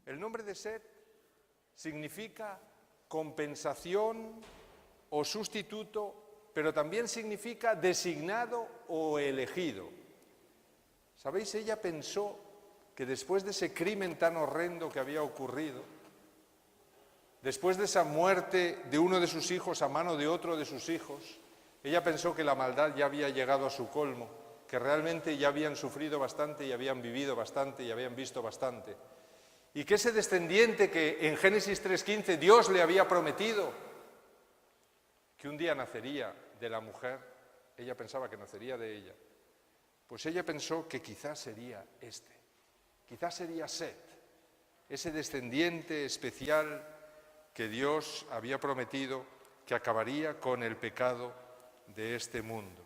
El nombre de Set significa compensación o sustituto, pero también significa designado o elegido. ¿Sabéis? Ella pensó que después de ese crimen tan horrendo que había ocurrido, después de esa muerte de uno de sus hijos a mano de otro de sus hijos, ella pensó que la maldad ya había llegado a su colmo, que realmente ya habían sufrido bastante y habían vivido bastante y habían visto bastante. Y que ese descendiente que en Génesis 3:15 Dios le había prometido, que un día nacería de la mujer, ella pensaba que nacería de ella, pues ella pensó que quizás sería quizás sería Set, ese descendiente especial que Dios había prometido que acabaría con el pecado de este mundo.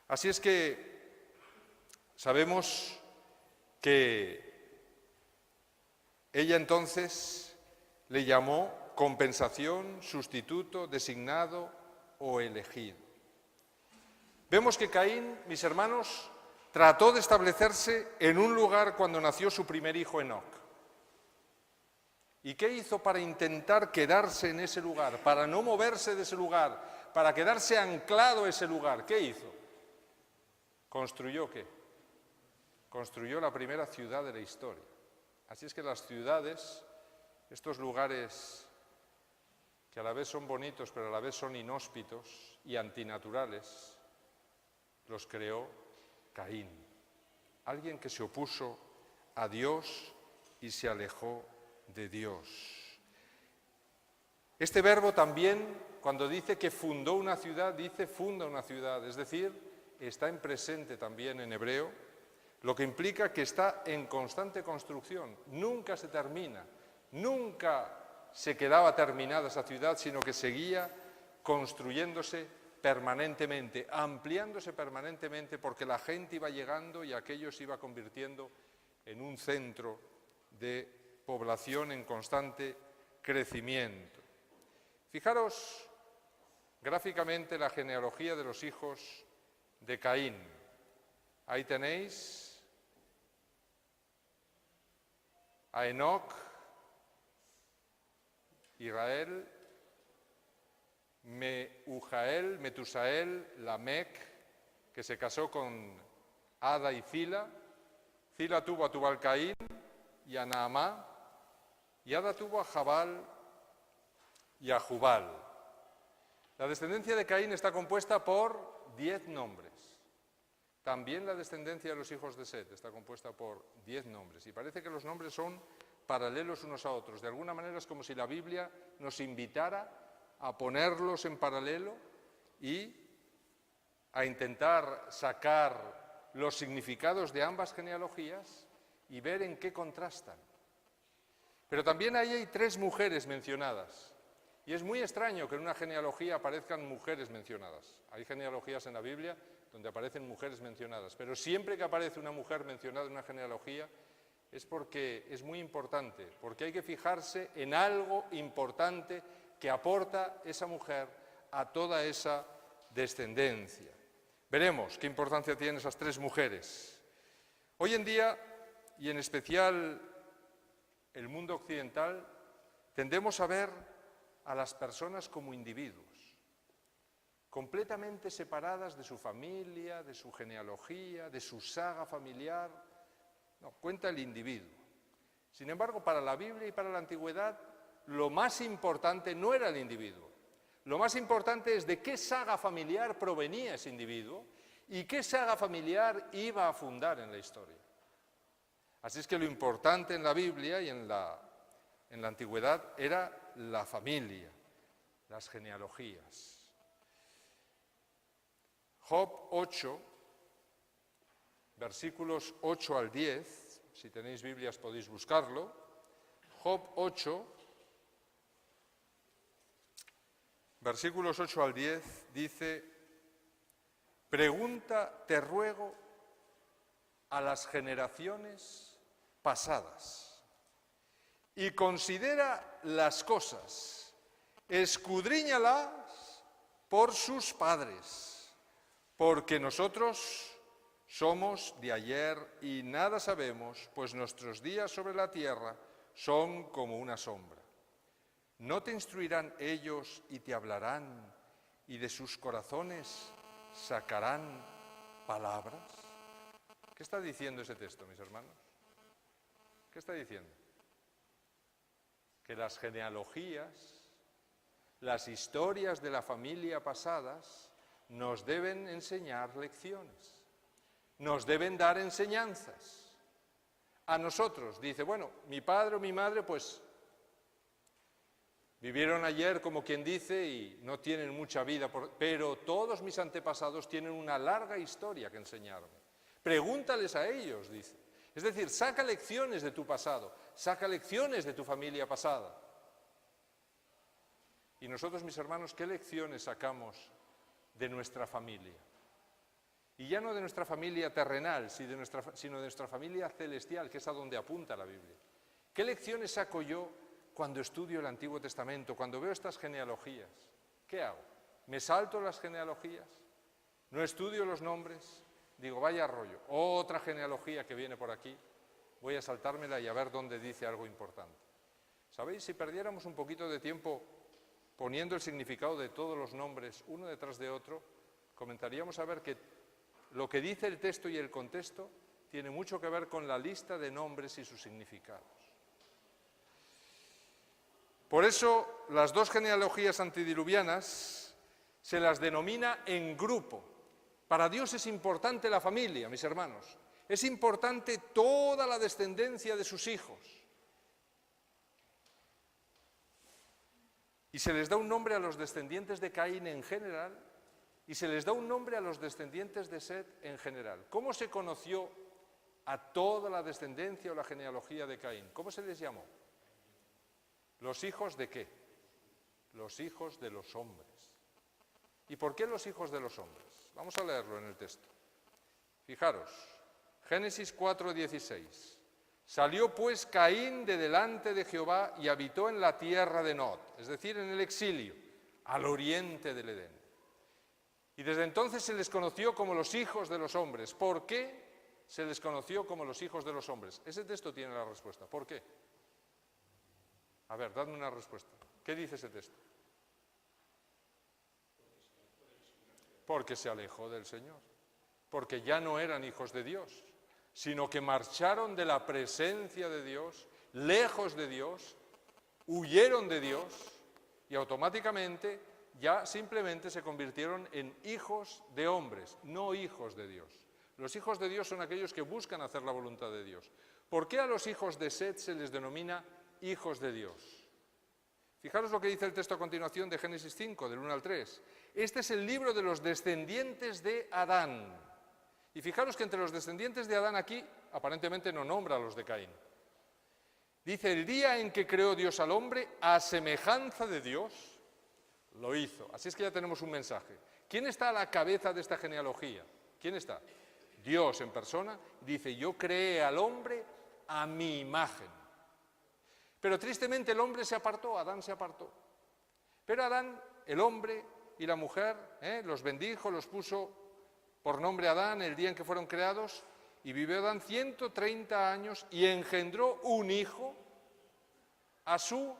Así es que sabemos que ella entonces le llamó compensación, sustituto, designado o elegido. Vemos que Caín, mis hermanos, trató de establecerse en un lugar cuando nació su primer hijo Enoc. ¿Y qué hizo para intentar quedarse en ese lugar, para no moverse de ese lugar, para quedarse anclado a ese lugar? ¿Qué hizo? ¿Construyó qué? Construyó la primera ciudad de la historia. Así es que las ciudades, estos lugares que a la vez son bonitos, pero a la vez son inhóspitos y antinaturales, los creó Caín, alguien que se opuso a Dios y se alejó de Dios. Este verbo también, cuando dice que fundó una ciudad, dice funda una ciudad, es decir, está en presente también en hebreo, lo que implica que está en constante construcción, nunca se termina, nunca se quedaba terminada esa ciudad, sino que seguía construyéndose permanentemente, ampliándose permanentemente, porque la gente iba llegando y aquello se iba convirtiendo en un centro de población en constante crecimiento. Fijaros gráficamente la genealogía de los hijos de Caín. Ahí tenéis a Enoc, Israel, Metusael, Lamec, que se casó con Ada y Zila. Zila tuvo a Tubal-Caín y a Naamá, y Ada tuvo a Jabal y a Jubal. La descendencia de Caín está compuesta por 10 nombres. También la descendencia de los hijos de Set está compuesta por 10 nombres. Y parece que los nombres son paralelos unos a otros. De alguna manera es como si la Biblia nos invitara a ponerlos en paralelo y a intentar sacar los significados de ambas genealogías y ver en qué contrastan. Pero también ahí hay 3 mujeres mencionadas. Y es muy extraño que en una genealogía aparezcan mujeres mencionadas. Hay genealogías en la Biblia donde aparecen mujeres mencionadas, pero siempre que aparece una mujer mencionada en una genealogía es porque es muy importante, porque hay que fijarse en algo importante que aporta esa mujer a toda esa descendencia. Veremos qué importancia tienen esas 3 mujeres. Hoy en día, y en especial el mundo occidental, tendemos a ver a las personas como individuos, completamente separadas de su familia, de su genealogía, de su saga familiar. No, cuenta el individuo. Sin embargo, para la Biblia y para la antigüedad, lo más importante no era el individuo. Lo más importante es de qué saga familiar provenía ese individuo y qué saga familiar iba a fundar en la historia. Así es que lo importante en la Biblia y en la antigüedad era la familia, las genealogías. Job 8, versículos 8 al 10, si tenéis Biblias podéis buscarlo. Job 8, versículos 8 al 10, dice: pregunta, te ruego, a las generaciones pasadas y considera las cosas, escudriñalas por sus padres, porque nosotros somos de ayer y nada sabemos, pues nuestros días sobre la tierra son como una sombra. ¿No te instruirán ellos y te hablarán, y de sus corazones sacarán palabras? ¿Qué está diciendo ese texto, mis hermanos? ¿Qué está diciendo? Que las genealogías, las historias de la familia pasadas, nos deben enseñar lecciones, nos deben dar enseñanzas. A nosotros, dice, bueno, mi padre o mi madre, pues, vivieron ayer, como quien dice, y no tienen mucha vida, pero todos mis antepasados tienen una larga historia que enseñarme. Pregúntales a ellos, dice. Es decir, saca lecciones de tu pasado, saca lecciones de tu familia pasada. Y nosotros, mis hermanos, ¿qué lecciones sacamos de nuestra familia? Y ya no de nuestra familia terrenal, sino de nuestra familia celestial, que es a donde apunta la Biblia. ¿Qué lecciones saco yo cuando estudio el Antiguo Testamento, cuando veo estas genealogías? ¿Qué hago? ¿Me salto las genealogías? ¿No estudio los nombres? Digo, vaya rollo, otra genealogía que viene por aquí, voy a saltármela y a ver dónde dice algo importante. ¿Sabéis? Si perdiéramos un poquito de tiempo poniendo el significado de todos los nombres uno detrás de otro, comentaríamos a ver que lo que dice el texto y el contexto tiene mucho que ver con la lista de nombres y sus significados. Por eso, las dos genealogías antediluvianas se las denomina en grupo. Para Dios es importante la familia, mis hermanos. Es importante toda la descendencia de sus hijos. Y se les da un nombre a los descendientes de Caín en general, y se les da un nombre a los descendientes de Set en general. ¿Cómo se conoció a toda la descendencia o la genealogía de Caín? ¿Cómo se les llamó? ¿Los hijos de qué? Los hijos de los hombres. ¿Y por qué los hijos de los hombres? Vamos a leerlo en el texto. Fijaros, Génesis 4:16. Salió pues Caín de delante de Jehová y habitó en la tierra de Nod, es decir, en el exilio, al oriente del Edén. Y desde entonces se les conoció como los hijos de los hombres. ¿Por qué se les conoció como los hijos de los hombres? Ese texto tiene la respuesta. ¿Por qué? A ver, dadme una respuesta. ¿Qué dice ese texto? Porque se alejó del Señor. Porque ya no eran hijos de Dios, sino que marcharon de la presencia de Dios, lejos de Dios, huyeron de Dios y automáticamente ya simplemente se convirtieron en hijos de hombres, no hijos de Dios. Los hijos de Dios son aquellos que buscan hacer la voluntad de Dios. ¿Por qué a los hijos de Set se les denomina hijos de Dios? Fijaros lo que dice el texto a continuación de Génesis 5, del 1 al 3. Este es el libro de los descendientes de Adán. Y fijaros que entre los descendientes de Adán aquí, aparentemente no nombra a los de Caín. Dice, el día en que creó Dios al hombre, a semejanza de Dios, lo hizo. Así es que ya tenemos un mensaje. ¿Quién está a la cabeza de esta genealogía? ¿Quién está? Dios en persona. Dice, yo creé al hombre a mi imagen. Pero tristemente el hombre se apartó, Adán se apartó. Pero Adán, el hombre y la mujer, los bendijo, los puso por nombre Adán el día en que fueron creados, y vivió Adán 130 años y engendró un hijo a su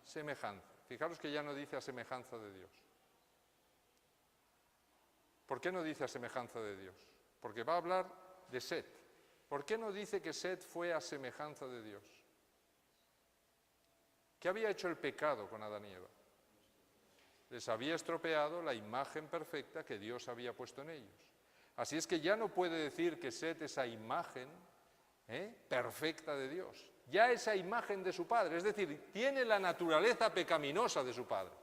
semejanza. Fijaros que ya no dice a semejanza de Dios. ¿Por qué no dice a semejanza de Dios? Porque va a hablar de Set. ¿Por qué no dice que Set fue a semejanza de Dios? ¿Qué había hecho el pecado con Adán y Eva? Les había estropeado la imagen perfecta que Dios había puesto en ellos. Así es que ya no puede decir que Set es esa imagen perfecta de Dios. Ya esa imagen de su padre, es decir, tiene la naturaleza pecaminosa de su padre.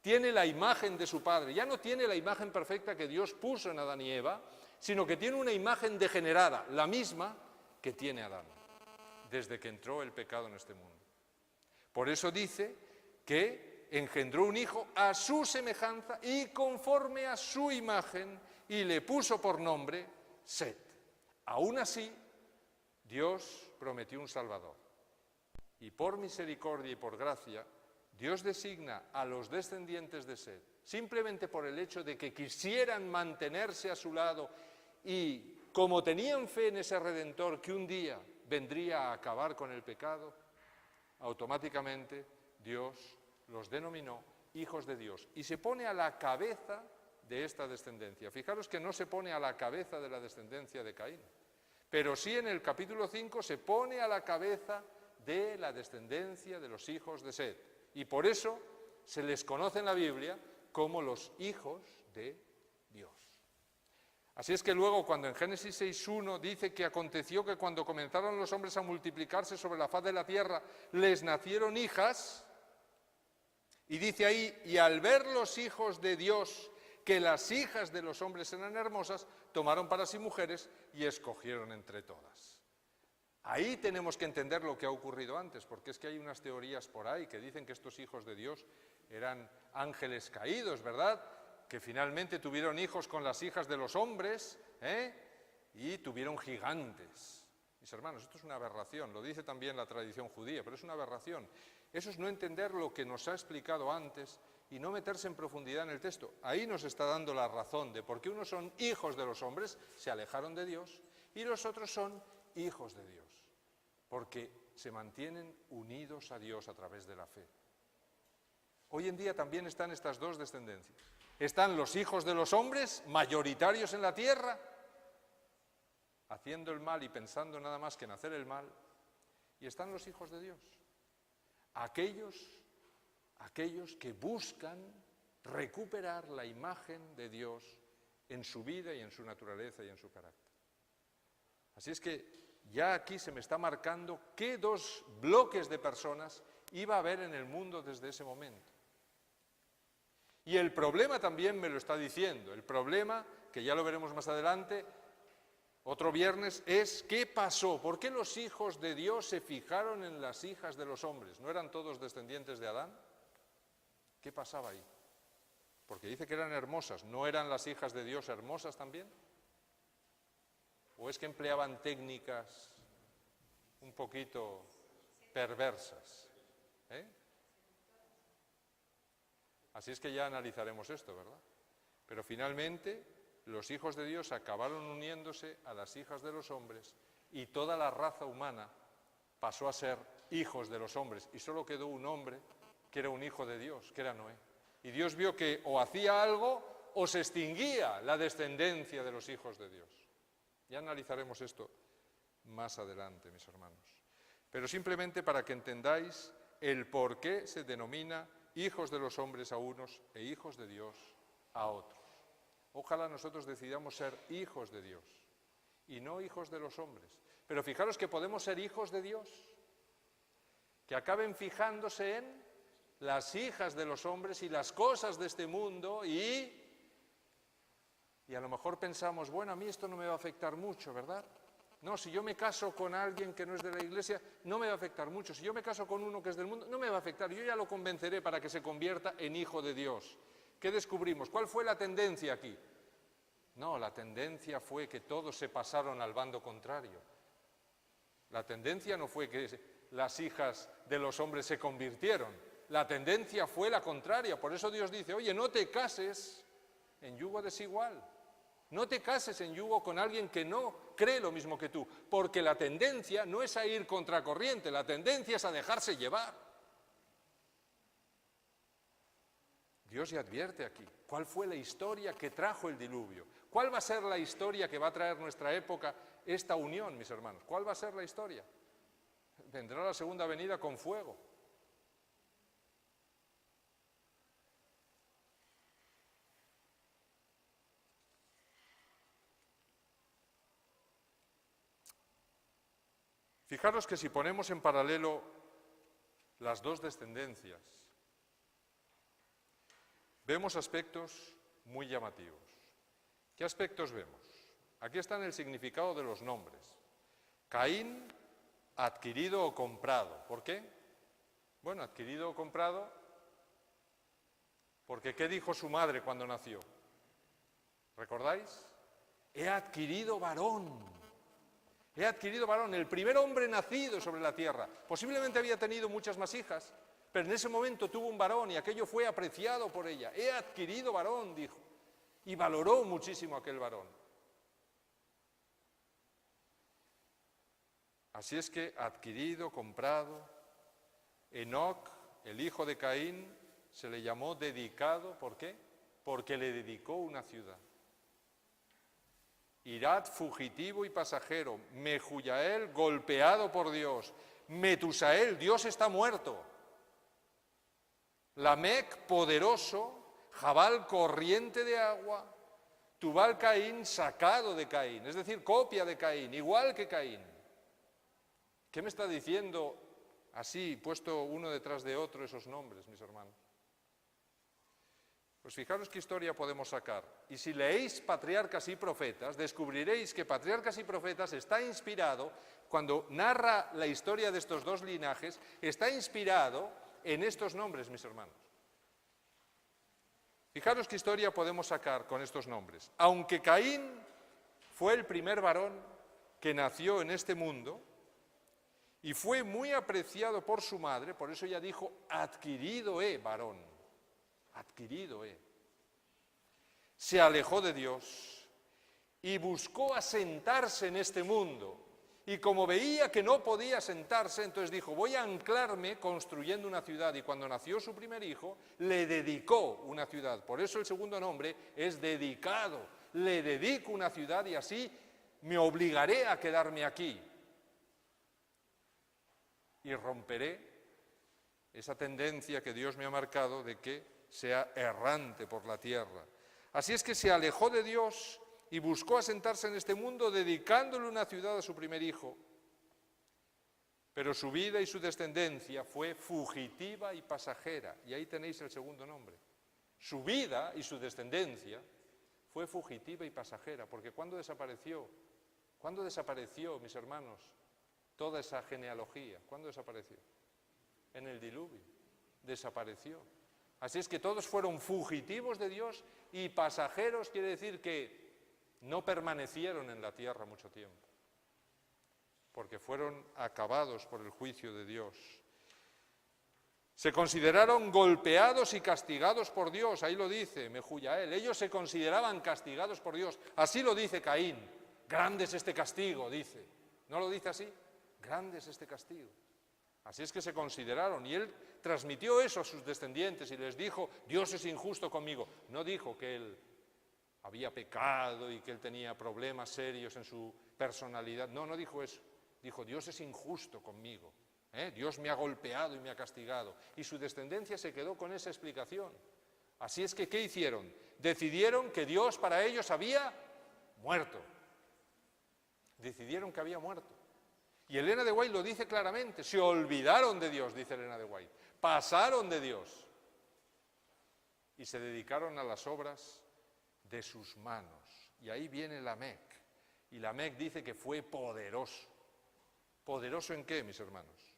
Tiene la imagen de su padre. Ya no tiene la imagen perfecta que Dios puso en Adán y Eva, sino que tiene una imagen degenerada, la misma que tiene Adán, desde que entró el pecado en este mundo. Por eso dice que engendró un hijo a su semejanza y conforme a su imagen y le puso por nombre Set. Aún así, Dios prometió un Salvador. Y por misericordia y por gracia, Dios designa a los descendientes de Set, simplemente por el hecho de que quisieran mantenerse a su lado y como tenían fe en ese Redentor que un día vendría a acabar con el pecado, automáticamente Dios los denominó hijos de Dios y se pone a la cabeza de esta descendencia. Fijaros que no se pone a la cabeza de la descendencia de Caín, pero sí en el capítulo 5 se pone a la cabeza de la descendencia de los hijos de Set. Y por eso se les conoce en la Biblia como los hijos de Dios. Así es que luego cuando en Génesis 6.1 dice que aconteció que cuando comenzaron los hombres a multiplicarse sobre la faz de la tierra, les nacieron hijas, y dice ahí, y al ver los hijos de Dios que las hijas de los hombres eran hermosas, tomaron para sí mujeres y escogieron entre todas. Ahí tenemos que entender lo que ha ocurrido antes, porque es que hay unas teorías por ahí que dicen que estos hijos de Dios eran ángeles caídos, ¿verdad?, que finalmente tuvieron hijos con las hijas de los hombres, y tuvieron gigantes. Mis hermanos, esto es una aberración, lo dice también la tradición judía, pero es una aberración. Eso es no entender lo que nos ha explicado antes y no meterse en profundidad en el texto. Ahí nos está dando la razón de por qué unos son hijos de los hombres, se alejaron de Dios, y los otros son hijos de Dios, porque se mantienen unidos a Dios a través de la fe. Hoy en día también están estas dos descendencias. Están los hijos de los hombres, mayoritarios en la tierra, haciendo el mal y pensando nada más que en hacer el mal, y están los hijos de Dios, aquellos que buscan recuperar la imagen de Dios en su vida y en su naturaleza y en su carácter. Así es que ya aquí se me está marcando qué dos bloques de personas iba a haber en el mundo desde ese momento. Y el problema también me lo está diciendo, el problema, que ya lo veremos más adelante, otro viernes, es qué pasó, por qué los hijos de Dios se fijaron en las hijas de los hombres, ¿no eran todos descendientes de Adán? ¿Qué pasaba ahí? Porque dice que eran hermosas, ¿no eran las hijas de Dios hermosas también? ¿O es que empleaban técnicas un poquito perversas? Así es que ya analizaremos esto, ¿verdad? Pero finalmente los hijos de Dios acabaron uniéndose a las hijas de los hombres y toda la raza humana pasó a ser hijos de los hombres y solo quedó un hombre que era un hijo de Dios, que era Noé. Y Dios vio que o hacía algo o se extinguía la descendencia de los hijos de Dios. Ya analizaremos esto más adelante, mis hermanos. Pero simplemente para que entendáis el por qué se denomina hijos de los hombres a unos e hijos de Dios a otros. Ojalá nosotros decidamos ser hijos de Dios y no hijos de los hombres. Pero fijaros que podemos ser hijos de Dios, que acaben fijándose en las hijas de los hombres y las cosas de este mundo y a lo mejor pensamos, bueno, a mí esto no me va a afectar mucho, ¿verdad? No, si yo me caso con alguien que no es de la iglesia, no me va a afectar mucho. Si yo me caso con uno que es del mundo, no me va a afectar. Yo ya lo convenceré para que se convierta en hijo de Dios. ¿Qué descubrimos? ¿Cuál fue la tendencia aquí? No, la tendencia fue que todos se pasaron al bando contrario. La tendencia no fue que las hijas de los hombres se convirtieron. La tendencia fue la contraria. Por eso Dios dice, oye, no te cases en yugo desigual. No te cases en yugo con alguien que no cree lo mismo que tú, porque la tendencia no es a ir contracorriente, la tendencia es a dejarse llevar. Dios ya advierte aquí, ¿cuál fue la historia que trajo el diluvio? ¿Cuál va a ser la historia que va a traer nuestra época, esta unión, mis hermanos? ¿Cuál va a ser la historia? Vendrá la segunda venida con fuego. Fijaros que si ponemos en paralelo las dos descendencias, vemos aspectos muy llamativos. ¿Qué aspectos vemos? Aquí está en el significado de los nombres. Caín, adquirido o comprado. ¿Por qué? Bueno, adquirido o comprado, porque ¿qué dijo su madre cuando nació? ¿Recordáis? He adquirido varón. He adquirido varón, el primer hombre nacido sobre la tierra. Posiblemente había tenido muchas más hijas, pero en ese momento tuvo un varón y aquello fue apreciado por ella. He adquirido varón, dijo, y valoró muchísimo aquel varón. Así es que adquirido, comprado, Enoc, el hijo de Caín, se le llamó dedicado, ¿por qué? Porque le dedicó una ciudad. Irad, fugitivo y pasajero. Mehujael, golpeado por Dios. Metusael, Dios está muerto. Lamec, poderoso. Jabal, corriente de agua. Tubal Caín, sacado de Caín, es decir, copia de Caín, igual que Caín. ¿Qué me está diciendo así, puesto uno detrás de otro esos nombres, mis hermanos? Pues fijaros qué historia podemos sacar. Y si leéis Patriarcas y Profetas, descubriréis que Patriarcas y Profetas está inspirado, cuando narra la historia de estos dos linajes, está inspirado en estos nombres, mis hermanos. Fijaros qué historia podemos sacar con estos nombres. Aunque Caín fue el primer varón que nació en este mundo y fue muy apreciado por su madre, por eso ella dijo, adquirido varón, adquirido se alejó de Dios y buscó asentarse en este mundo. Y como veía que no podía sentarse, entonces dijo, voy a anclarme construyendo una ciudad. Y cuando nació su primer hijo, le dedicó una ciudad. Por eso el segundo nombre es dedicado. Le dedico una ciudad y así me obligaré a quedarme aquí. Y romperé esa tendencia que Dios me ha marcado de que sea errante por la tierra. Así es que se alejó de Dios y buscó asentarse en este mundo dedicándole una ciudad a su primer hijo. Pero su vida y su descendencia fue fugitiva y pasajera. Y ahí tenéis el segundo nombre. Su vida y su descendencia fue fugitiva y pasajera. Porque ¿cuándo desapareció? ¿Cuándo desapareció, mis hermanos, toda esa genealogía? ¿Cuándo desapareció? En el diluvio. Desapareció. Así es que todos fueron fugitivos de Dios y pasajeros, quiere decir que no permanecieron en la tierra mucho tiempo, porque fueron acabados por el juicio de Dios. Se consideraron golpeados y castigados por Dios, ahí lo dice Mehujael, ellos se consideraban castigados por Dios, así lo dice Caín, grande es este castigo, dice, ¿no lo dice así? Grande es este castigo. Así es que se consideraron, y él transmitió eso a sus descendientes y les dijo, Dios es injusto conmigo. No dijo que él había pecado y que él tenía problemas serios en su personalidad. No, no dijo eso. Dijo, Dios es injusto conmigo. Dios me ha golpeado y me ha castigado. Y su descendencia se quedó con esa explicación. Así es que, ¿qué hicieron? Decidieron que Dios para ellos había muerto. Decidieron que había muerto. Y Elena de White lo dice claramente, se olvidaron de Dios, dice Elena de White, pasaron de Dios y se dedicaron a las obras de sus manos. Y ahí viene Lamec, y Lamec dice que fue poderoso. ¿Poderoso en qué, mis hermanos?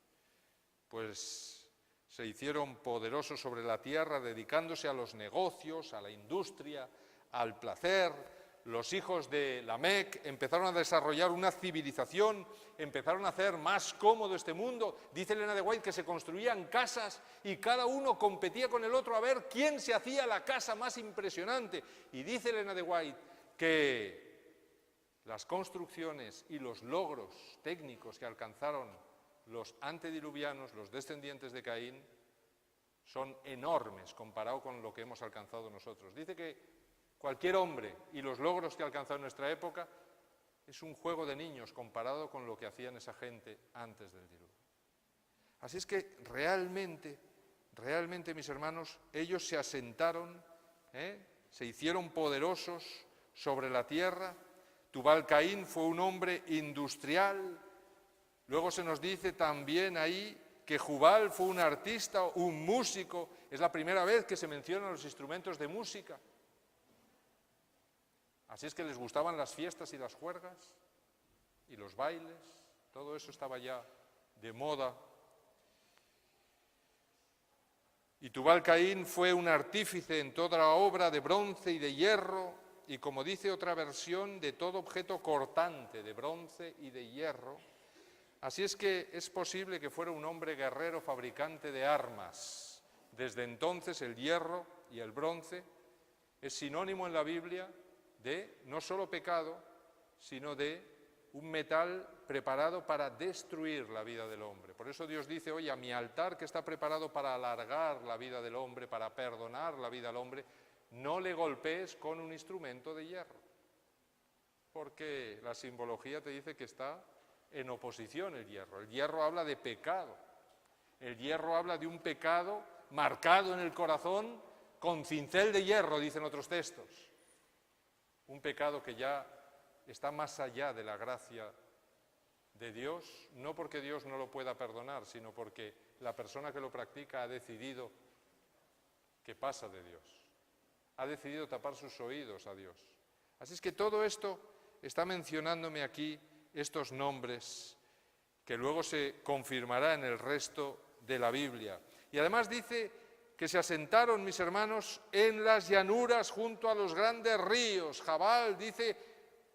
Pues se hicieron poderosos sobre la tierra dedicándose a los negocios, a la industria, al placer. Los hijos de Lamec empezaron a desarrollar una civilización, empezaron a hacer más cómodo este mundo. Dice Elena de White que se construían casas y cada uno competía con el otro a ver quién se hacía la casa más impresionante. Y dice Elena de White que las construcciones y los logros técnicos que alcanzaron los antediluvianos, los descendientes de Caín, son enormes comparado con lo que hemos alcanzado nosotros. Dice que cualquier hombre y los logros que ha alcanzado en nuestra época es un juego de niños comparado con lo que hacían esa gente antes del diluvio. Así es que realmente, mis hermanos, ellos se asentaron, se hicieron poderosos sobre la tierra. Tubal Caín fue un hombre industrial. Luego se nos dice también ahí que Jubal fue un artista, un músico. Es la primera vez que se mencionan los instrumentos de música. Así es que les gustaban las fiestas y las juergas y los bailes, todo eso estaba ya de moda. Y Tubal Caín fue un artífice en toda la obra de bronce y de hierro, y como dice otra versión, de todo objeto cortante de bronce y de hierro. Así es que es posible que fuera un hombre guerrero fabricante de armas. Desde entonces el hierro y el bronce es sinónimo en la Biblia de no solo pecado, sino de un metal preparado para destruir la vida del hombre. Por eso Dios dice, oye, a mi altar que está preparado para alargar la vida del hombre, para perdonar la vida al hombre, no le golpees con un instrumento de hierro. Porque la simbología te dice que está en oposición el hierro. El hierro habla de pecado. El hierro habla de un pecado marcado en el corazón con cincel de hierro, dicen otros textos. Un pecado que ya está más allá de la gracia de Dios, no porque Dios no lo pueda perdonar, sino porque la persona que lo practica ha decidido que pasa de Dios. Ha decidido tapar sus oídos a Dios. Así es que todo esto está mencionándome aquí estos nombres que luego se confirmará en el resto de la Biblia. Y además dice que se asentaron, mis hermanos, en las llanuras junto a los grandes ríos. Jabal dice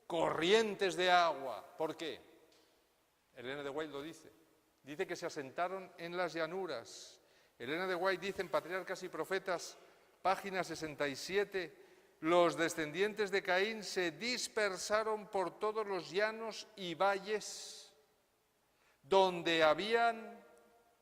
corrientes de agua. ¿Por qué? Elena de White lo dice. Dice que se asentaron en las llanuras. Elena de White dice en Patriarcas y Profetas, página 67, los descendientes de Caín se dispersaron por todos los llanos y valles donde habían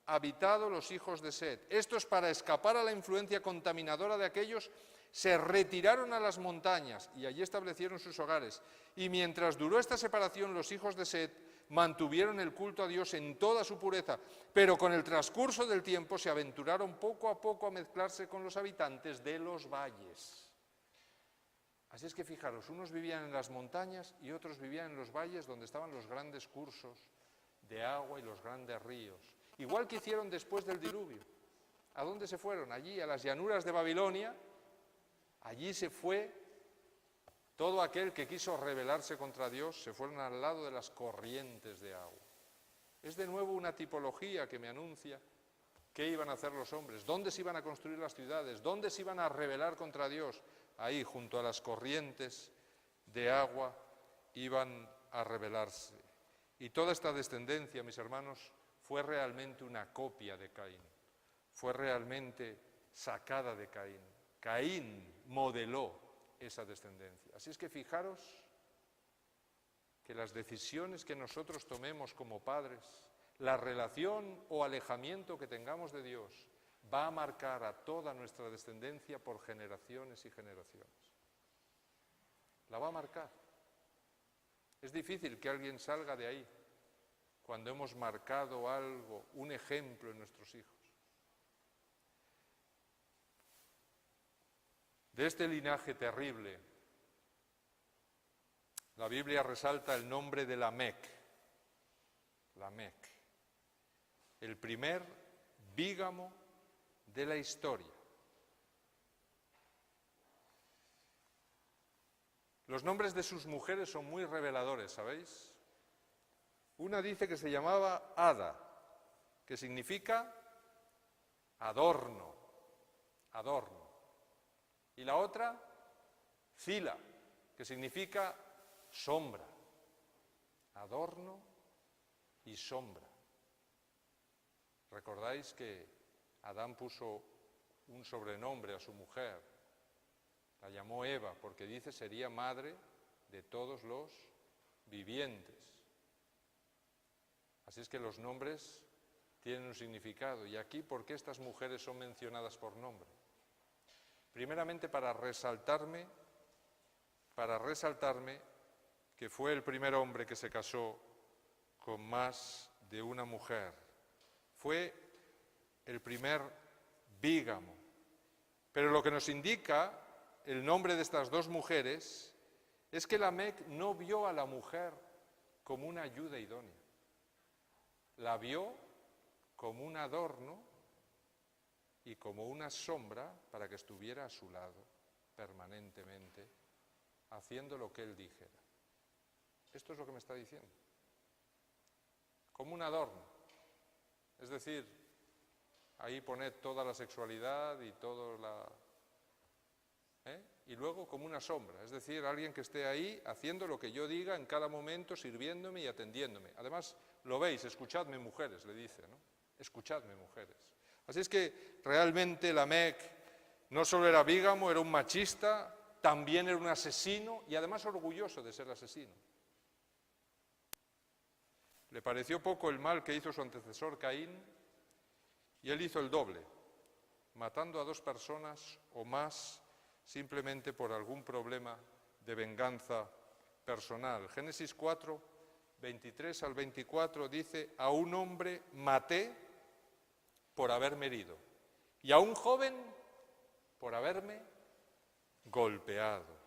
habitado los hijos de Set. Estos, para escapar a la influencia contaminadora de aquellos, se retiraron a las montañas y allí establecieron sus hogares. Y mientras duró esta separación, los hijos de Set mantuvieron el culto a Dios en toda su pureza, pero con el transcurso del tiempo se aventuraron poco a poco a mezclarse con los habitantes de los valles. Así es que fijaros, unos vivían en las montañas y otros vivían en los valles donde estaban los grandes cursos de agua y los grandes ríos. Igual que hicieron después del diluvio. ¿A dónde se fueron? Allí, a las llanuras de Babilonia. Allí se fue todo aquel que quiso rebelarse contra Dios, se fueron al lado de las corrientes de agua. Es de nuevo una tipología que me anuncia qué iban a hacer los hombres, dónde se iban a construir las ciudades, dónde se iban a rebelar contra Dios. Ahí, junto a las corrientes de agua, iban a rebelarse. Y toda esta descendencia, mis hermanos, fue realmente una copia de Caín. Fue realmente sacada de Caín. Caín modeló esa descendencia. Así es que fijaros que las decisiones que nosotros tomemos como padres, la relación o alejamiento que tengamos de Dios, va a marcar a toda nuestra descendencia por generaciones y generaciones. La va a marcar. Es difícil que alguien salga de ahí cuando hemos marcado algo, un ejemplo en nuestros hijos. De este linaje terrible, la Biblia resalta el nombre de Lamec, el primer bígamo de la historia. Los nombres de sus mujeres son muy reveladores, ¿sabéis? Una dice que se llamaba Ada, que significa adorno. Y la otra, Zila, que significa sombra. Adorno y sombra. ¿Recordáis que Adán puso un sobrenombre a su mujer? La llamó Eva, porque dice sería madre de todos los vivientes. Así es que los nombres tienen un significado. Y aquí, ¿por qué estas mujeres son mencionadas por nombre? Primeramente para resaltarme que fue el primer hombre que se casó con más de una mujer. Fue el primer bígamo. Pero lo que nos indica el nombre de estas dos mujeres es que Lamec no vio a la mujer como una ayuda idónea. La vio como un adorno y como una sombra para que estuviera a su lado permanentemente, haciendo lo que él dijera. Esto es lo que me está diciendo. Como un adorno. Es decir, ahí poned toda la sexualidad y toda la... Y luego como una sombra, es decir, alguien que esté ahí haciendo lo que yo diga en cada momento, sirviéndome y atendiéndome. Además, lo veis, escuchadme mujeres, le dice, ¿no? Escuchadme mujeres. Así es que realmente Lamec no solo era bígamo, era un machista, también era un asesino y además orgulloso de ser asesino. Le pareció poco el mal que hizo su antecesor Caín y él hizo el doble, matando a 2 personas o más simplemente por algún problema de venganza personal. Génesis 4, 23 al 24 dice: a un hombre maté por haberme herido y a un joven por haberme golpeado.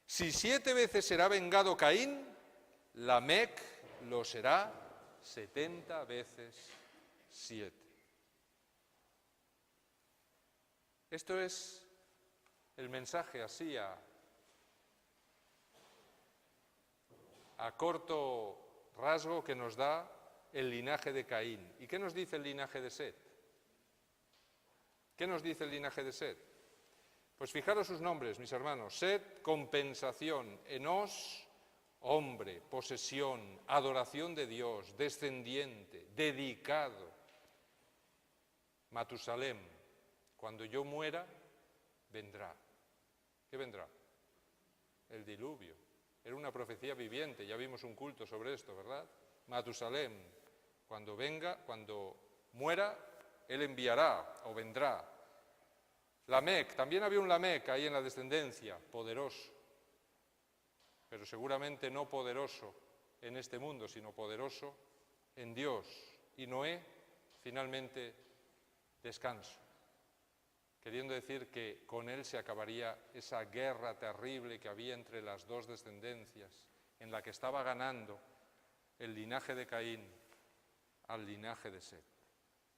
Si 7 veces será vengado Caín, Lamec lo será 70 veces 7. Esto es el mensaje así a corto rasgo que nos da el linaje de Caín. ¿Y qué nos dice el linaje de Set? ¿Qué nos dice el linaje de Set? Pues fijaros sus nombres, mis hermanos. Set, compensación; Enos, hombre, posesión, adoración de Dios, descendiente, dedicado; Matusalem, cuando yo muera, vendrá. ¿Qué vendrá? El diluvio. Era una profecía viviente, ya vimos un culto sobre esto, ¿verdad? Matusalem, cuando venga, cuando muera, él enviará o vendrá. Lamec, también había un Lamec ahí en la descendencia, poderoso, pero seguramente no poderoso en este mundo, sino poderoso en Dios. Y Noé, finalmente, descanso, queriendo decir que con él se acabaría esa guerra terrible que había entre las 2 descendencias, en la que estaba ganando el linaje de Caín al linaje de Set.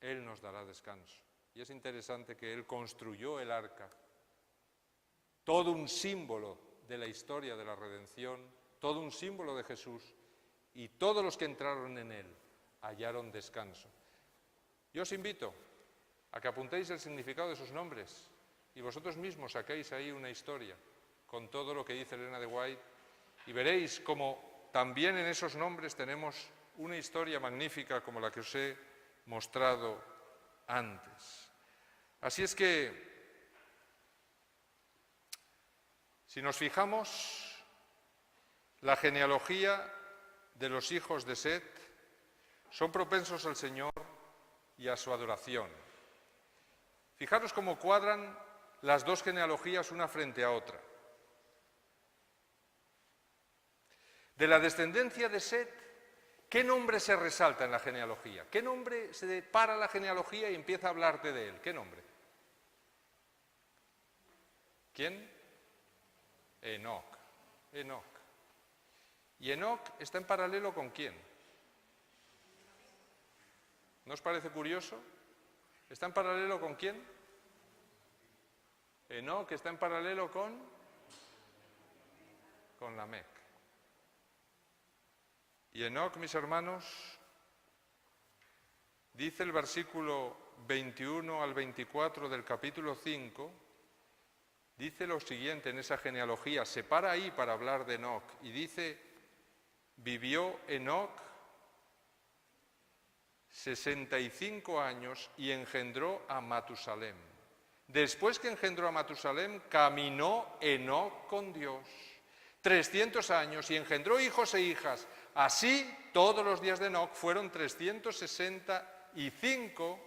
Él nos dará descanso. Y es interesante que él construyó el arca, todo un símbolo de la historia de la redención, todo un símbolo de Jesús, y todos los que entraron en él hallaron descanso. Yo os invito a que apuntéis el significado de sus nombres y vosotros mismos saquéis ahí una historia con todo lo que dice Elena de White y veréis cómo también en esos nombres tenemos una historia magnífica como la que os he mostrado antes. Así es que, si nos fijamos, la genealogía de los hijos de Set son propensos al Señor y a su adoración. Fijaros cómo cuadran las 2 genealogías una frente a otra. De la descendencia de Set, ¿qué nombre se resalta en la genealogía? ¿Qué nombre se para la genealogía y empieza a hablarte de él? ¿Qué nombre? ¿Quién? Enoc. Enoc. ¿Y Enoc está en paralelo con quién? ¿No os parece curioso? ¿Está en paralelo con quién? Enoc está en paralelo con Lamec. Y Enoc, mis hermanos, dice el versículo 21 al 24 del capítulo 5, dice lo siguiente en esa genealogía, se para ahí para hablar de Enoc, y dice: vivió Enoc 65 años y engendró a Matusalem. Después que engendró a Matusalem, caminó Enoc con Dios 300 años y engendró hijos e hijas. Así, todos los días de Enoc fueron 365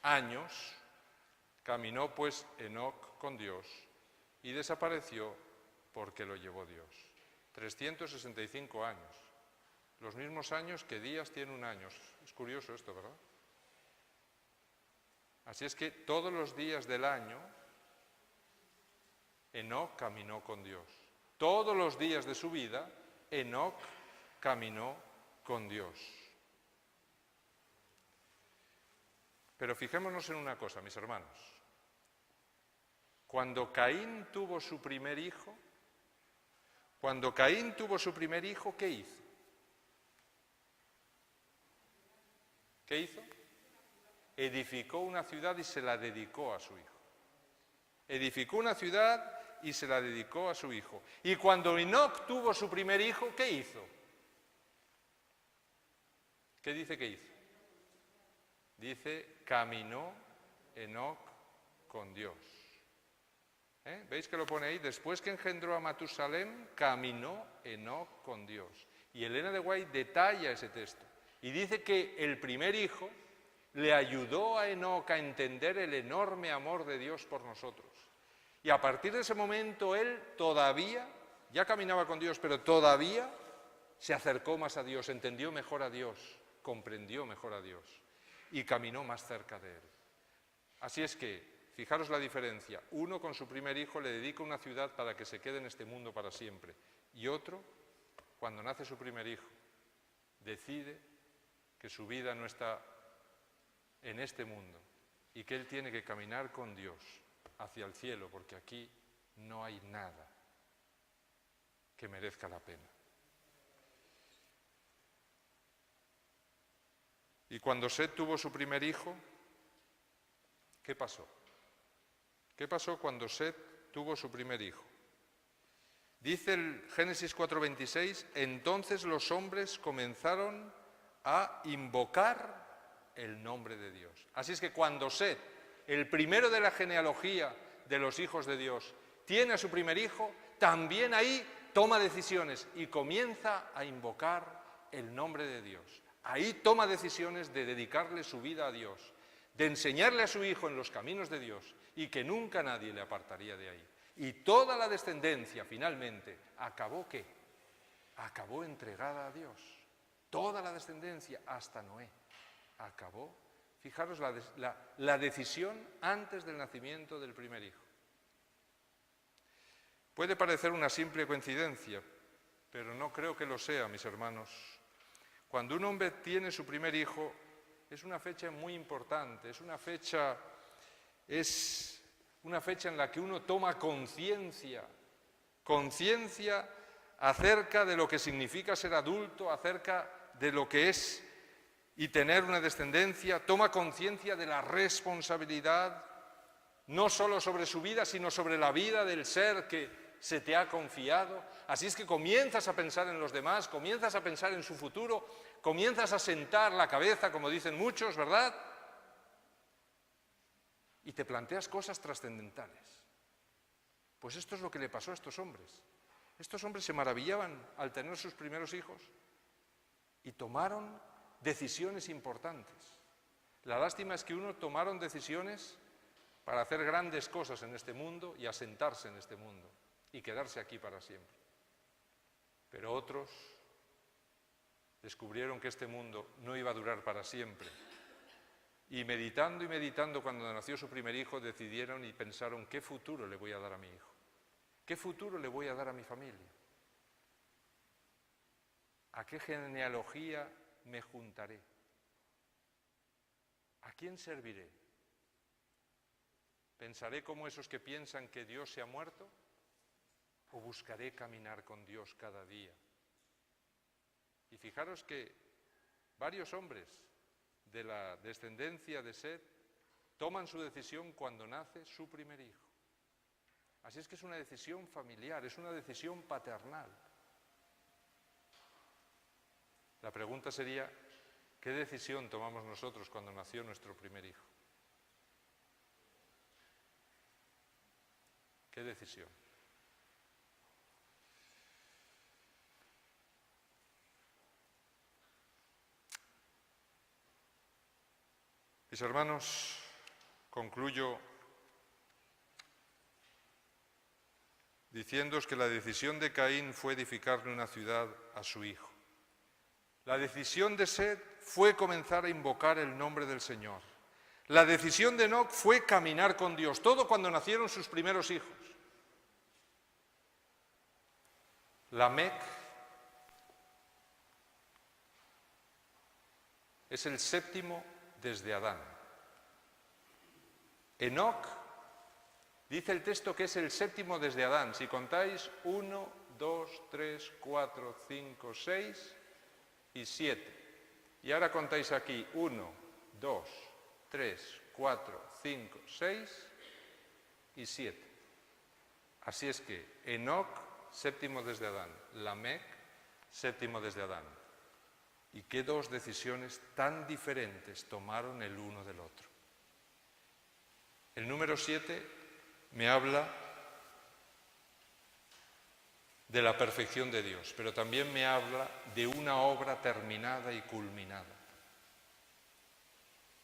años. Caminó pues Enoc con Dios y desapareció porque lo llevó Dios. 365 años. Los mismos años que días tiene un año. Es curioso esto, ¿verdad? Así es que todos los días del año, Enoc caminó con Dios. Todos los días de su vida, Enoc caminó con Dios. Pero fijémonos en una cosa, mis hermanos. Cuando Caín tuvo su primer hijo, ¿qué hizo? ¿Qué hizo? Edificó una ciudad y se la dedicó a su hijo. Edificó una ciudad y se la dedicó a su hijo. Y cuando Enoc tuvo su primer hijo, ¿qué hizo? ¿Qué dice que hizo? Dice, caminó Enoc con Dios. ¿Veis que lo pone ahí? Después que engendró a Matusalem, caminó Enoc con Dios. Y Elena de White detalla ese texto. Y dice que el primer hijo le ayudó a Enoc a entender el enorme amor de Dios por nosotros. Y a partir de ese momento él todavía, ya caminaba con Dios, pero todavía se acercó más a Dios, entendió mejor a Dios, comprendió mejor a Dios y caminó más cerca de él. Así es que, fijaros la diferencia, uno con su primer hijo le dedica una ciudad para que se quede en este mundo para siempre, y otro, cuando nace su primer hijo, decide que su vida no está en este mundo y que él tiene que caminar con Dios hacia el cielo, porque aquí no hay nada que merezca la pena. Y cuando Set tuvo su primer hijo, ¿qué pasó? ¿Qué pasó cuando Set tuvo su primer hijo? Dice el Génesis 4:26, entonces los hombres comenzaron a invocar el nombre de Dios. Así es que cuando Set, el primero de la genealogía de los hijos de Dios, tiene a su primer hijo, también ahí toma decisiones y comienza a invocar el nombre de Dios. Ahí toma decisiones de dedicarle su vida a Dios, de enseñarle a su hijo en los caminos de Dios y que nunca nadie le apartaría de ahí. Y toda la descendencia finalmente acabó ¿qué? Acabó entregada a Dios. Toda la descendencia hasta Noé acabó. Fijaros la decisión antes del nacimiento del primer hijo. Puede parecer una simple coincidencia, pero no creo que lo sea, mis hermanos. Cuando un hombre tiene su primer hijo, es una fecha muy importante, es una fecha en la que uno toma conciencia acerca de lo que significa ser adulto, acerca de lo que es y tener una descendencia, toma conciencia de la responsabilidad, no solo sobre su vida, sino sobre la vida del ser que se te ha confiado. Así es que comienzas a pensar en los demás, comienzas a pensar en su futuro, comienzas a sentar la cabeza, como dicen muchos, ¿verdad? Y te planteas cosas trascendentales. Pues esto es lo que le pasó a estos hombres. Estos hombres se maravillaban al tener sus primeros hijos y tomaron decisiones importantes. La lástima es que unos tomaron decisiones para hacer grandes cosas en este mundo y asentarse en este mundo y quedarse aquí para siempre. Pero otros descubrieron que este mundo no iba a durar para siempre. Y meditando cuando nació su primer hijo, decidieron y pensaron, ¿qué futuro le voy a dar a mi hijo? ¿Qué futuro le voy a dar a mi familia? ¿A qué genealogía me juntaré? ¿A quién serviré? ¿Pensaré como esos que piensan que Dios se ha muerto? ¿O buscaré caminar con Dios cada día? Y fijaros que varios hombres de la descendencia de Set toman su decisión cuando nace su primer hijo. Así es que es una decisión familiar, es una decisión paternal. La pregunta sería, ¿qué decisión tomamos nosotros cuando nació nuestro primer hijo? ¿Qué decisión? Mis hermanos, concluyo diciéndoos que la decisión de Caín fue edificarle una ciudad a su hijo. La decisión de Set fue comenzar a invocar el nombre del Señor. La decisión de Enoc fue caminar con Dios, todo cuando nacieron sus primeros hijos. Lamec es el séptimo desde Adán. Enoc, dice el texto que es el séptimo desde Adán. Si contáis 1, 2, 3, 4, 5, 6 y 7. Y ahora contáis aquí 1, 2, 3, 4, 5, 6 y 7. Así es que Enoc, séptimo desde Adán. Lamec, séptimo desde Adán. Y qué dos decisiones tan diferentes tomaron el uno del otro. El número 7 me habla de la perfección de Dios, pero también me habla de una obra terminada y culminada.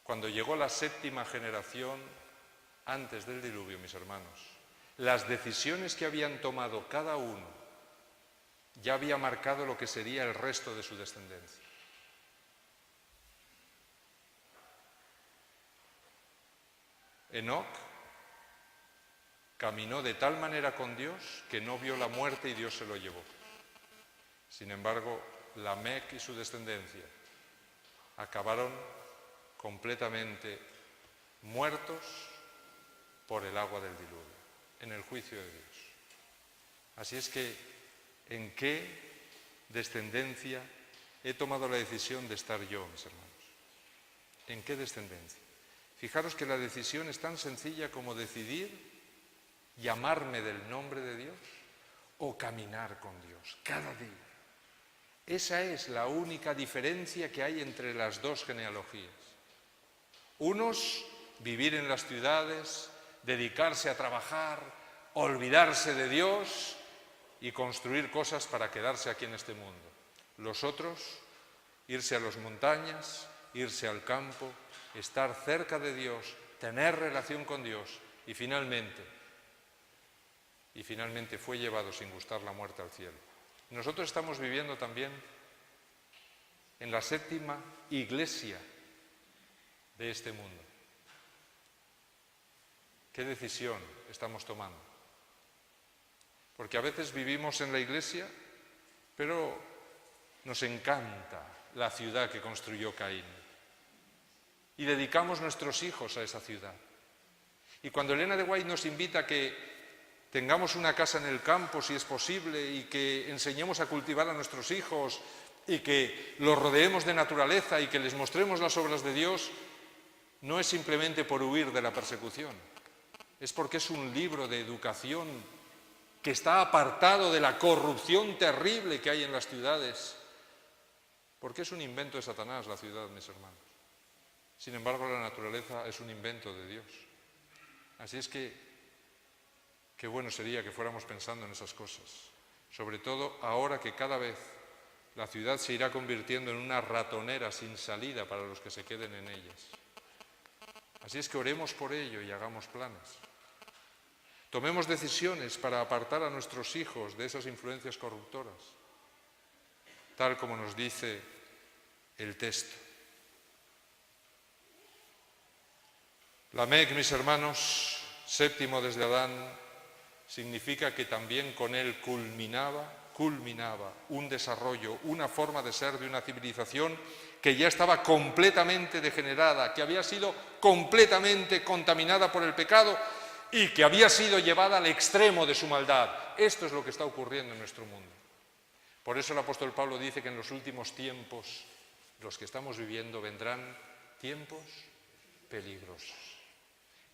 Cuando llegó la 7ª generación, antes del diluvio, mis hermanos, las decisiones que habían tomado cada uno ya había marcado lo que sería el resto de su descendencia. Enoc caminó de tal manera con Dios que no vio la muerte y Dios se lo llevó. Sin embargo, Lamec y su descendencia acabaron completamente muertos por el agua del diluvio, en el juicio de Dios. Así es que, ¿en qué descendencia he tomado la decisión de estar yo, mis hermanos? ¿En qué descendencia? Fijaros que la decisión es tan sencilla como decidir llamarme del nombre de Dios o caminar con Dios cada día. Esa es la única diferencia que hay entre las dos genealogías. Unos, vivir en las ciudades, dedicarse a trabajar, olvidarse de Dios y construir cosas para quedarse aquí en este mundo. Los otros, irse a las montañas, irse al campo, estar cerca de Dios, tener relación con Dios y finalmente fue llevado sin gustar la muerte al cielo. Nosotros estamos viviendo también en la 7ª iglesia de este mundo. ¿Qué decisión estamos tomando? Porque a veces vivimos en la iglesia, pero nos encanta la ciudad que construyó Caín y dedicamos nuestros hijos a esa ciudad. Y cuando Elena de White nos invita a que tengamos una casa en el campo, si es posible, y que enseñemos a cultivar a nuestros hijos, y que los rodeemos de naturaleza y que les mostremos las obras de Dios, no es simplemente por huir de la persecución, es porque es un libro de educación que está apartado de la corrupción terrible que hay en las ciudades, porque es un invento de Satanás la ciudad, mis hermanos. Sin embargo, la naturaleza es un invento de Dios. Así es que qué bueno sería que fuéramos pensando en esas cosas, sobre todo ahora que cada vez la ciudad se irá convirtiendo en una ratonera sin salida para los que se queden en ellas. Así es que oremos por ello y hagamos planes. Tomemos decisiones para apartar a nuestros hijos de esas influencias corruptoras, tal como nos dice el texto. Lamec, mis hermanos, 7º desde Adán, significa que también con él culminaba un desarrollo, una forma de ser de una civilización que ya estaba completamente degenerada, que había sido completamente contaminada por el pecado y que había sido llevada al extremo de su maldad. Esto es lo que está ocurriendo en nuestro mundo. Por eso el apóstol Pablo dice que en los últimos tiempos, los que estamos viviendo, vendrán tiempos peligrosos.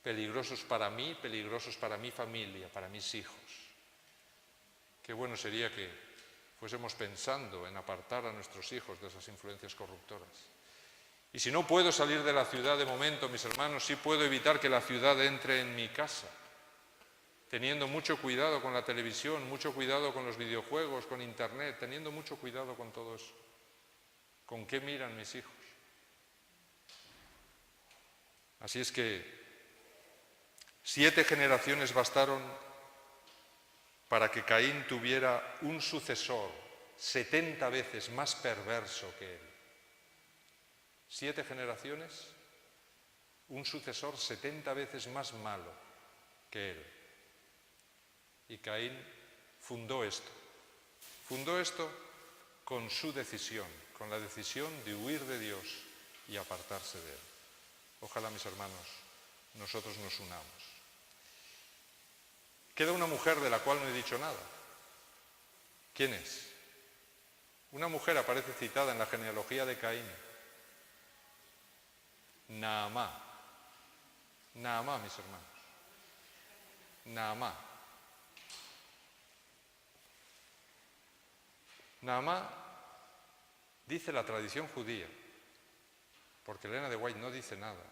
Peligrosos para mí, peligrosos para mi familia, para mis hijos. Qué bueno sería que fuésemos pensando en apartar a nuestros hijos de esas influencias corruptoras. Y si no puedo salir de la ciudad de momento, mis hermanos, sí puedo evitar que la ciudad entre en mi casa, teniendo mucho cuidado con la televisión, mucho cuidado con los videojuegos, con internet, teniendo mucho cuidado con todo eso. ¿Con qué miran mis hijos? Así es que 7 generaciones bastaron para que Caín tuviera un sucesor 70 veces más perverso que él. 7 generaciones, un sucesor 70 veces más malo que él. Y Caín fundó esto con su decisión, con la decisión de huir de Dios y apartarse de él. Ojalá, mis hermanos, nosotros nos unamos. Queda una mujer de la cual no he dicho nada. ¿Quién es? Una mujer aparece citada en la genealogía de Caín. Naamá. Naamá, mis hermanos. Naamá. Naamá dice la tradición judía, porque Elena de White no dice nada.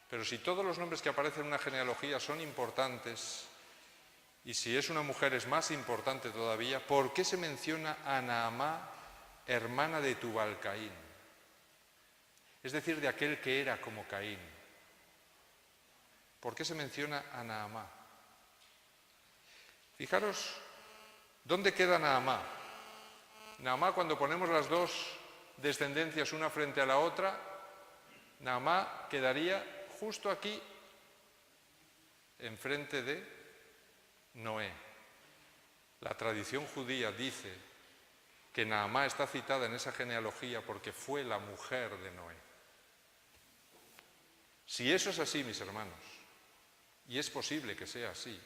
Pero si todos los nombres que aparecen en una genealogía son importantes, Y si es una mujer es más importante todavía, ¿por qué se menciona a Naamá, hermana de Tubal-Caín? Es decir, de aquel que era como Caín. ¿Por qué se menciona a Naamá? Fijaros, ¿dónde queda Naamá? Naamá, cuando ponemos las dos descendencias una frente a la otra, Naamá quedaría justo aquí, enfrente de Noé. La tradición judía dice que Naamá está citada en esa genealogía porque fue la mujer de Noé. Si eso es así, mis hermanos, y es posible que sea así,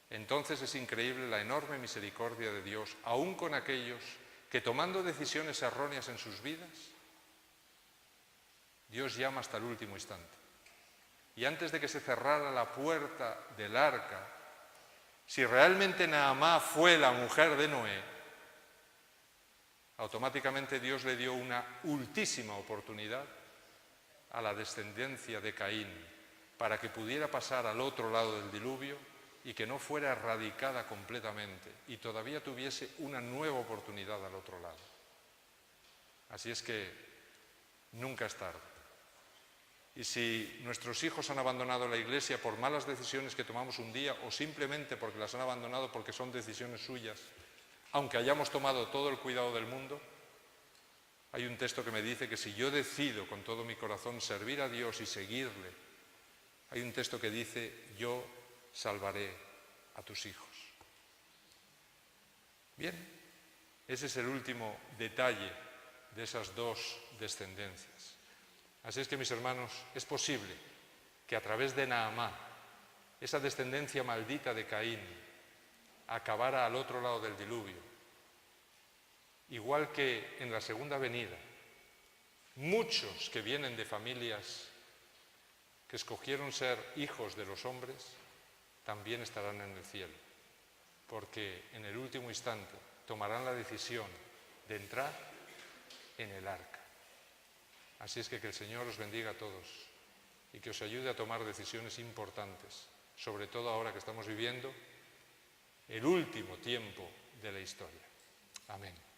entonces es increíble la enorme misericordia de Dios, aún con aquellos que tomando decisiones erróneas en sus vidas, Dios llama hasta el último instante. Y antes de que se cerrara la puerta del arca, si realmente Naamá fue la mujer de Noé, automáticamente Dios le dio una ultísima oportunidad a la descendencia de Caín para que pudiera pasar al otro lado del diluvio y que no fuera erradicada completamente y todavía tuviese una nueva oportunidad al otro lado. Así es que nunca es tarde. Y si nuestros hijos han abandonado la Iglesia por malas decisiones que tomamos un día o simplemente porque las han abandonado porque son decisiones suyas, aunque hayamos tomado todo el cuidado del mundo, hay un texto que me dice que si yo decido con todo mi corazón servir a Dios y seguirle, hay un texto que dice, yo salvaré a tus hijos. Bien, ese es el último detalle de esas dos descendencias. Así es que, mis hermanos, es posible que a través de Naamá, esa descendencia maldita de Caín, acabara al otro lado del diluvio. Igual que en la segunda venida, muchos que vienen de familias que escogieron ser hijos de los hombres, también estarán en el cielo, porque en el último instante tomarán la decisión de entrar en el arca. Así es que el Señor os bendiga a todos y que os ayude a tomar decisiones importantes, sobre todo ahora que estamos viviendo el último tiempo de la historia. Amén.